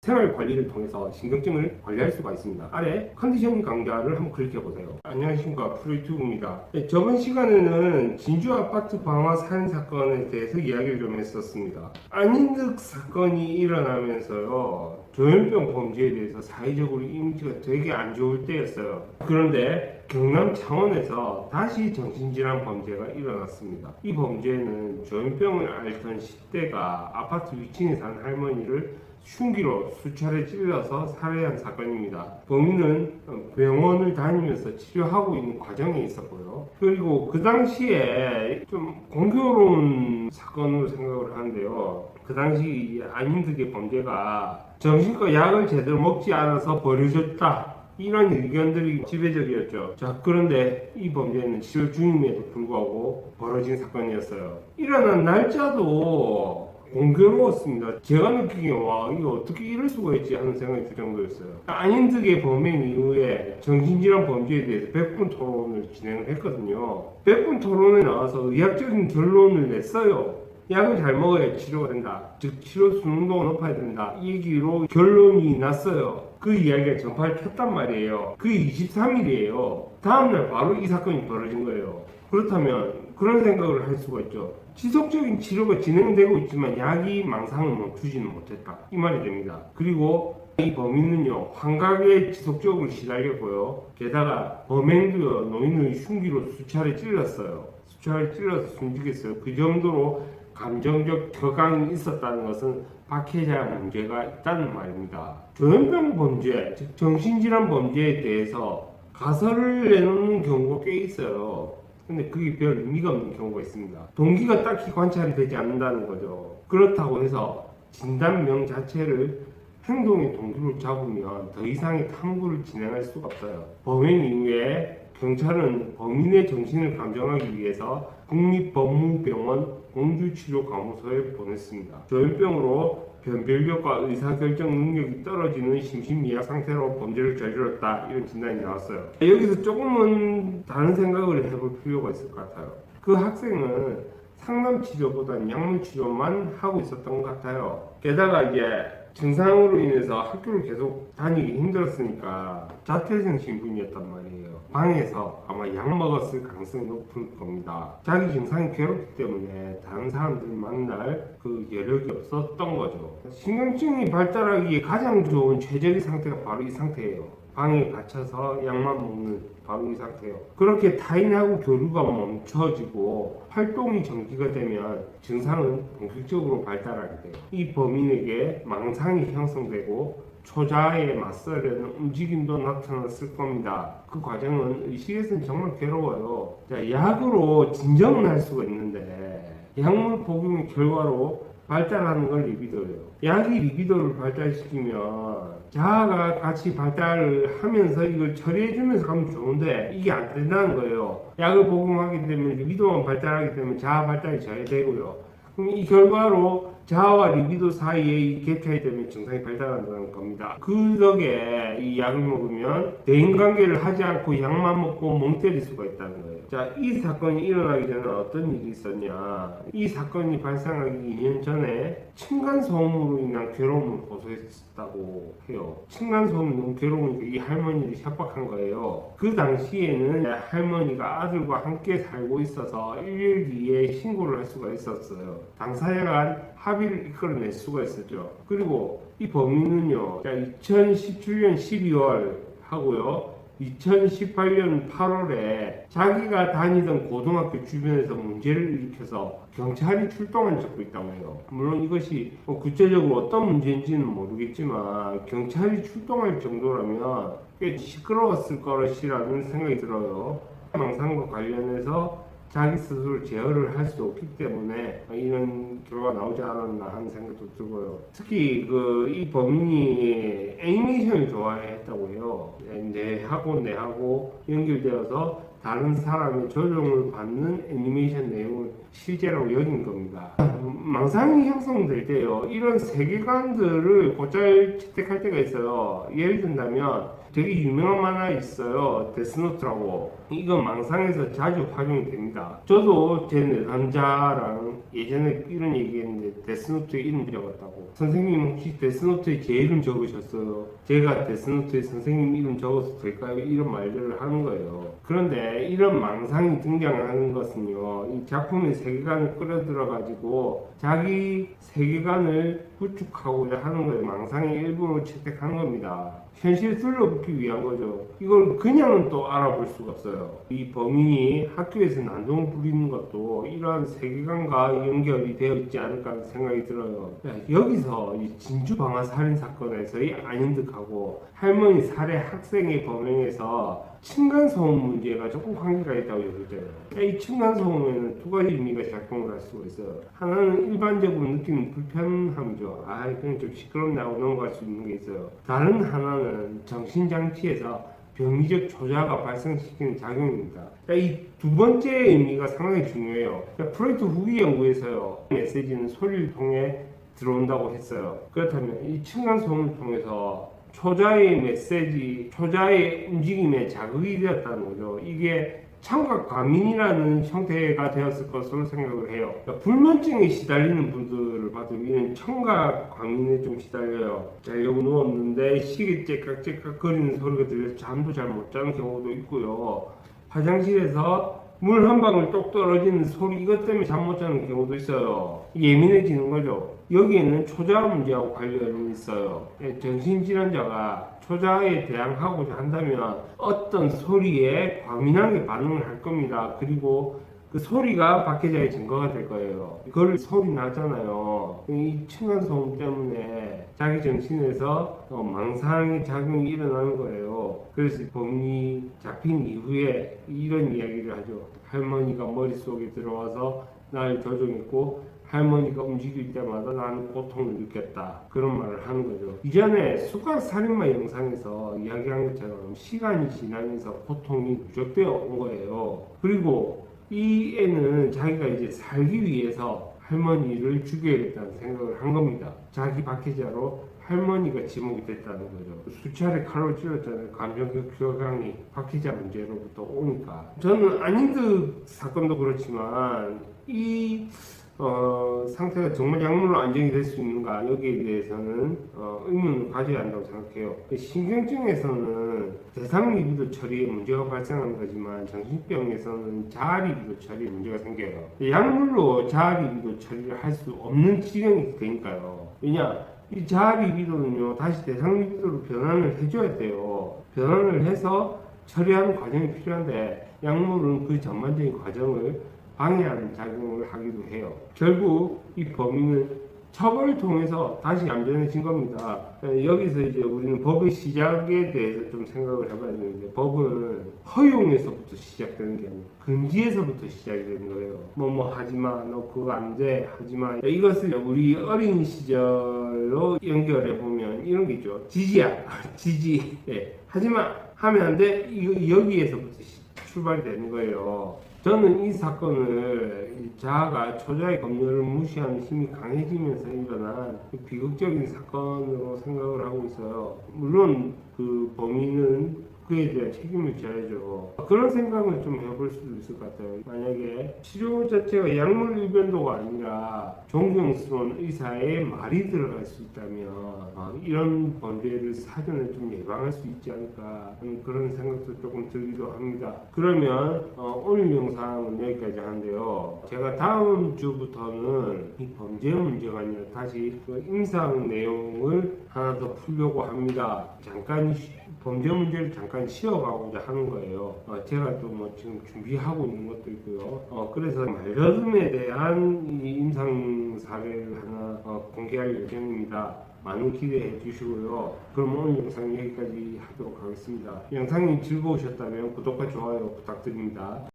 생활 관리를 통해서 신경증을 관리할 수가 있습니다. 아래 컨디션 강좌를 한번 클릭해 보세요. 안녕하십니까, 프로유튜브입니다. 저번 시간에는 진주 아파트 방화 살인 사건에 대해서 이야기를 좀 했었습니다. 안인득 사건이 일어나면서요, 조현병 범죄에 대해서 사회적으로 이미지가 되게 안 좋을 때였어요. 그런데 경남 창원에서 다시 정신질환 범죄가 일어났습니다. 이 범죄는 조현병을 앓던 10대가 아파트 위층에 사는 할머니를 흉기로 수차례 찔러서 살해한 사건입니다. 범인은 병원을 다니면서 치료하고 있는 과정에 있었고요. 그리고 그 당시에 좀 공교로운 사건으로 생각을 하는데요. 그 당시 안인득의 범죄가 정신과 약을 제대로 먹지 않아서 벌어졌다, 이런 의견들이 지배적이었죠. 자, 그런데 이 범죄는 치료 중임에도 불구하고 벌어진 사건이었어요. 일어난 날짜도 공교로웠습니다. 제가 느끼기에 와, 이거 어떻게 이럴 수가 있지 하는 생각이 들 정도였어요. 안인득의 범행 이후에 정신질환 범죄에 대해서 100분 토론을 진행을 했거든요. 100분 토론에 나와서 의학적인 결론을 냈어요. 약을 잘 먹어야 치료가 된다, 즉 치료 수능도가 높아야 된다, 이 얘기로 결론이 났어요. 그 이야기가 전파를 켰단 말이에요. 그 23일이에요. 다음날 바로 이 사건이 벌어진 거예요. 그렇다면 그런 생각을 할 수가 있죠. 지속적인 치료가 진행되고 있지만 약이 망상을 멈추지는 못했다, 이 말이 됩니다. 그리고 이 범인은요, 환각에 지속적으로 시달렸고요. 게다가 범행도 노인을 흉기로 수차례 찔렀어요. 수차례 찔러서 숨지겠어요. 그 정도로 감정적 격앙이 있었다는 것은 박해자 문제가 있다는 말입니다. 조현병 범죄, 즉 정신질환 범죄에 대해서 가설을 내놓는 경우가 꽤 있어요. 근데 그게 별 의미가 없는 경우가 있습니다. 동기가 딱히 관찰이 되지 않는다는 거죠. 그렇다고 해서 진단명 자체를 행동의 동기로 잡으면 더 이상의 탐구를 진행할 수가 없어요. 범행 이후에 경찰은 범인의 정신을 감정하기 위해서 국립법무병원 공주치료감호소에 보냈습니다. 조현병으로 변별력과 의사결정 능력이 떨어지는 심신미약 상태로 범죄를 저질렀다, 이런 진단이 나왔어요. 여기서 조금은 다른 생각을 해볼 필요가 있을 것 같아요. 그 학생은 상담치료보다는 약물치료만 하고 있었던 것 같아요. 게다가 이제 증상으로 인해서 학교를 계속 다니기 힘들었으니까 자퇴생 신분이었단 말이에요. 방에서 아마 약 먹었을 가능성이 높을 겁니다. 자기 증상이 괴롭기 때문에 다른 사람들 만날 그 여력이 없었던 거죠. 신경증이 발달하기에 가장 좋은 최적의 상태가 바로 이 상태예요. 방에 갇혀서 약만 먹는 바로 이 상태예요. 그렇게 타인하고 교류가 멈춰지고 활동이 정지가 되면 증상은 본격적으로 발달하게 돼요. 이 범인에게 망상이 형성되고 초자에 맞서려는 움직임도 나타났을 겁니다. 그 과정은 의식에서는 정말 괴로워요. 자, 약으로 진정은 할 수가 있는데 약물 복용 결과로 발달하는 건 리비도예요. 약이 리비도를 발달시키면 자아가 같이 발달을 하면서 이걸 처리해주면서 가면 좋은데 이게 안 된다는 거예요. 약을 복용하게 되면 리비도만 발달하게 되면 자아 발달이 저해되고요. 그럼 이 결과로 자아와 리비도 사이에 이 갭 차이 때문에 증상이 발달한다는 겁니다. 그 덕에 이 약을 먹으면 대인관계를 하지 않고 약만 먹고 멍 때릴 수가 있다는 거예요. 자, 이 사건이 일어나기 전에 어떤 일이 있었냐. 이 사건이 발생하기 2년 전에 층간소음으로 인한 괴로움을 호소했다고 해요. 층간소음이 너무 괴로우니까 이 할머니를 협박한 거예요. 그 당시에는 할머니가 아들과 함께 살고 있어서 112에 신고를 할 수가 있었어요. 당사자 간 합의를 이끌어낼 수가 있었죠. 그리고 이 범인은요, 2017년 12월 하고요, 2018년 8월에 자기가 다니던 고등학교 주변에서 문제를 일으켜서 경찰이 출동한 적도 있다고 해요. 물론 이것이 구체적으로 어떤 문제인지는 모르겠지만 경찰이 출동할 정도라면 꽤 시끄러웠을 것이라는 생각이 들어요. 망상과 관련해서 자기 스스로 제어를 할 수 없기 때문에 이런 결과가 나오지 않았나 하는 생각도 들고요. 특히 이 범인이 애니메이션을 좋아했다고 해요. 내하고 연결되어서 다른 사람의 조종을 받는 애니메이션 내용을 실제라고 여긴 겁니다. 망상이 형성될 때요, 이런 세계관들을 곧잘 채택할 때가 있어요. 예를 든다면 되게 유명한 만화 있어요. 데스노트라고. 이건 망상에서 자주 활용이 됩니다. 저도 제 내담자랑 예전에 이런 얘기했는데 데스노트에 이름 적었다고. 선생님 혹시 데스노트에 제 이름 적으셨어요? 제가 데스노트에 선생님 이름 적어도 될까요? 이런 말들을 하는 거예요. 그런데 이런 망상이 등장하는 것은요, 이 작품의 세계관을 끌어들여가지고 자기 세계관을 구축하고자 하는 거예요. 망상의 일부로 채택하는 겁니다. 현실에 둘러붙기 위한 거죠. 이걸 그냥은 또 알아볼 수가 없어요. 이 범인이 학교에서 난동을 부리는 것도 이러한 세계관과 연결이 되어 있지 않을까 하는 생각이 들어요. 여기서 이 진주 방화 살인 사건에서의 안윤득하고 할머니 살해 학생의 범행에서 층간소음 문제가 조금 관계가 있다고 여겨져요. 이 층간소음에는 두 가지 의미가 작동을 할 수가 있어요. 하나는 일반적으로 느끼는 불편함이죠. 그냥 좀 시끄럽네 하고 넘어갈 수 있는 게 있어요. 다른 하나는 정신장치에서 병리적 조작가 발생시키는 작용입니다. 이 두 번째 의미가 상당히 중요해요. 프로이트 후기 연구에서요, 메시지는 소리를 통해 들어온다고 했어요. 그렇다면 이 층간소음을 통해서 초자의 메시지, 초자의 움직임에 자극이 되었다는 거죠. 이게 청각 과민이라는 형태가 되었을 것으로 생각을 해요. 불면증에 시달리는 분들을 봐도 이는 청각 과민에 좀 시달려요. 자려고 누웠는데 시계 째깍째깍 거리는 소리가 들려서 잠도 잘 못 자는 경우도 있고요. 화장실에서 물 한 방울 똑 떨어지는 소리, 이것 때문에 잠 못 자는 경우도 있어요. 예민해지는 거죠. 여기에는 초자 문제하고 관련이 있어요. 정신질환자가 초자에 대항하고자 한다면 어떤 소리에 과민하게 반응을 할 겁니다. 그리고 그 소리가 박해자의 증거가 될 거예요. 그걸 소리 나잖아요. 이 층간소음 때문에 자기 정신에서 망상의 작용이 일어나는 거예요. 그래서 범인이 잡힌 이후에 이런 이야기를 하죠. 할머니가 머릿속에 들어와서 날 조종했고 할머니가 움직일 때마다 나는 고통을 느꼈다. 그런 말을 하는 거죠. 이전에 수갑 살인마 영상에서 이야기한 것처럼 시간이 지나면서 고통이 누적되어 온 거예요. 그리고 이 애는 자기가 이제 살기 위해서 할머니를 죽여야겠다는 생각을 한 겁니다. 자기 박해자로 할머니가 지목이 됐다는 거죠. 수차례 칼로 찔렀잖아요. 감정적 교감이 박해자 문제로부터 오니까. 저는 안인득 사건도 그렇지만 이 상태가 정말 약물로 안정이 될 수 있는가, 여기에 대해서는 의문을 가져야 한다고 생각해요. 신경증에서는 대상 리비도 처리에 문제가 발생하는 거지만 정신병에서는 자아 리비도 처리에 문제가 생겨요. 약물로 자아 리비도 처리를 할 수 없는 지경이 되니까요. 왜냐, 이 자아 리비도는요, 다시 대상 리비도로 변환을 해줘야 돼요. 변환을 해서 처리하는 과정이 필요한데 약물은 그 전반적인 과정을 방해하는 작용을 하기도 해요. 결국 이 범인은 처벌을 통해서 다시 얌전해진 겁니다. 여기서 이제 우리는 법의 시작에 대해서 좀 생각을 해봐야 되는데, 법은 허용에서부터 시작되는 게 아니고 금지에서부터 시작이 되는 거예요. 뭐 하지마, 너 그거 안 돼, 하지마. 이것을 우리 어린 시절로 연결해 보면 이런 게 있죠. 지지야, 지지. 하지마 하면 안 돼. 여기에서부터 출발이 되는 거예요. 저는 이 사건을 자아가 초자의 검열을 무시하는 힘이 강해지면서 일어난 비극적인 사건으로 생각을 하고 있어요. 물론 그 범인은 그에 대한 책임을 져야죠. 그런 생각을 좀 해볼 수도 있을 것 같아요. 만약에 치료 자체가 약물 일변도가 아니라 존경스러운 의사의 말이 들어갈 수 있다면 이런 범죄를 사전에 좀 예방할 수 있지 않을까 하는 그런 생각도 조금 들기도 합니다. 그러면 오늘 영상은 여기까지 하는데요. 제가 다음 주부터는 이 범죄 문제가 아니라 다시 그 임상 내용을 하나 더 풀려고 합니다. 잠깐 범죄 문제를 잠깐 쉬어가고자 하는 거예요. 제가 또 뭐 지금 준비하고 있는 것도 있고요. 그래서 말려둠에 대한 이 임상 사례를 하나 공개할 예정입니다. 많은 기대해 주시고요. 그럼 오늘 영상 여기까지 하도록 하겠습니다. 영상이 즐거우셨다면 구독과 좋아요 부탁드립니다.